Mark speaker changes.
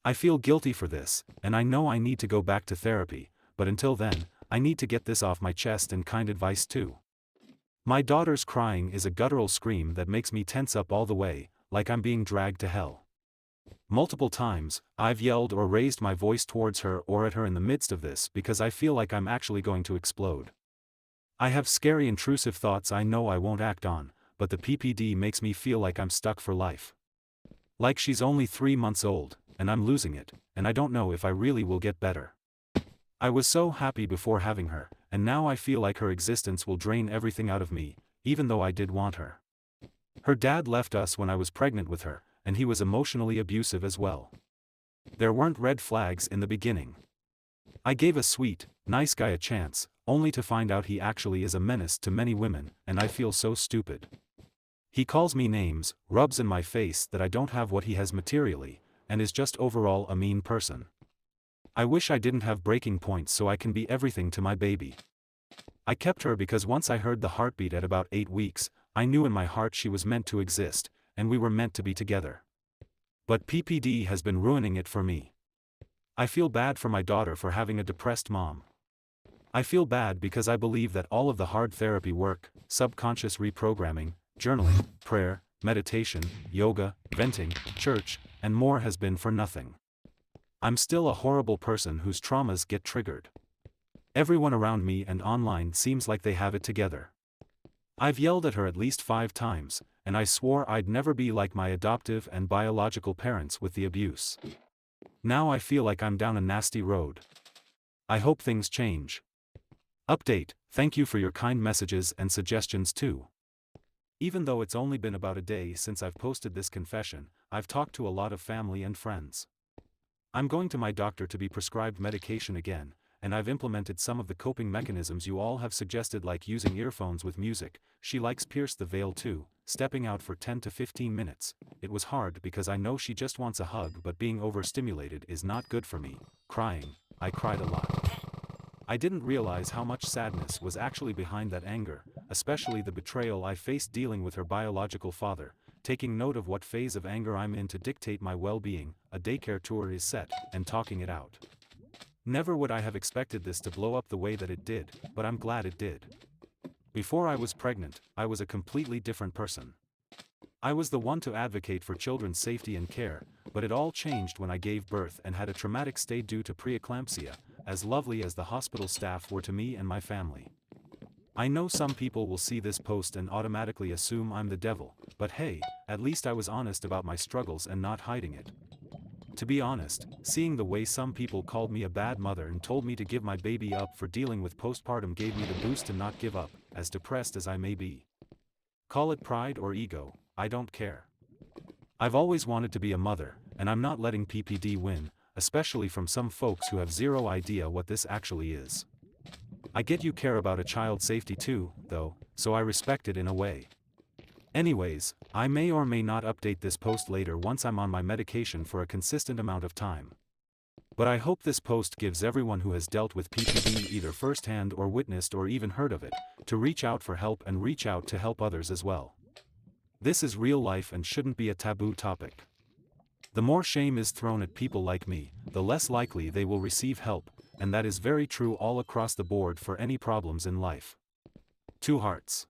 Speaker 1: I feel guilty for this, and I know I need to go back to therapy, but until then, I need to get this off my chest and kind advice too. My daughter's crying is a guttural scream that makes me tense up all the way, like I'm being dragged to hell. Multiple times, I've yelled or raised my voice towards her or at her in the midst of this because I feel like I'm actually going to explode. I have scary intrusive thoughts I know I won't act on, but the PPD makes me feel like I'm stuck for life. Like she's only 3 months old, and I'm losing it, and I don't know if I really will get better. I was so happy before having her, and now I feel like her existence will drain everything out of me, even though I did want her. Her dad left us when I was pregnant with her, and he was emotionally abusive as well. There weren't red flags in the beginning. I gave a sweet, nice guy a chance, only to find out he actually is a menace to many women, and I feel so stupid. He calls me names, rubs in my face that I don't have what he has materially, and is just overall a mean person. I wish I didn't have breaking points so I can be everything to my baby. I kept her because once I heard the heartbeat at about 8 weeks, I knew in my heart she was meant to exist, and we were meant to be together. But PPD has been ruining it for me. I feel bad for my daughter for having a depressed mom. I feel bad because I believe that all of the hard therapy work, subconscious reprogramming, journaling, prayer, meditation, yoga, venting, church, and more has been for nothing. I'm still a horrible person whose traumas get triggered. Everyone around me and online seems like they have it together. I've yelled at her at least 5 times, and I swore I'd never be like my adoptive and biological parents with the abuse. Now I feel like I'm down a nasty road. I hope things change. Update: thank you for your kind messages and suggestions too. Even though it's only been about a day since I've posted this confession, I've talked to a lot of family and friends. I'm going to my doctor to be prescribed medication again, and I've implemented some of the coping mechanisms you all have suggested, like using earphones with music. She likes Pierce the Veil too, stepping out for 10 to 15 minutes. It was hard because I know she just wants a hug, but being overstimulated is not good for me. Crying, I cried a lot. I didn't realize how much sadness was actually behind that anger, especially the betrayal I faced dealing with her biological father. Taking note of what phase of anger I'm in to dictate my well-being, a daycare tour is set, and talking it out. Never would I have expected this to blow up the way that it did, but I'm glad it did. Before I was pregnant, I was a completely different person. I was the one to advocate for children's safety and care, but it all changed when I gave birth and had a traumatic stay due to preeclampsia, as lovely as the hospital staff were to me and my family. I know some people will see this post and automatically assume I'm the devil, but hey, at least I was honest about my struggles and not hiding it. To be honest, seeing the way some people called me a bad mother and told me to give my baby up for dealing with postpartum gave me the boost to not give up, as depressed as I may be. Call it pride or ego, I don't care. I've always wanted to be a mother, and I'm not letting PPD win, especially from some folks who have zero idea what this actually is. I get you care about a child's safety too, though, so I respect it in a way. Anyways, I may or may not update this post later once I'm on my medication for a consistent amount of time. But I hope this post gives everyone who has dealt with PPD either firsthand or witnessed or even heard of it, to reach out for help and reach out to help others as well. This is real life and shouldn't be a taboo topic. The more shame is thrown at people like me, the less likely they will receive help, and that is very true all across the board for any problems in life. 2 hearts.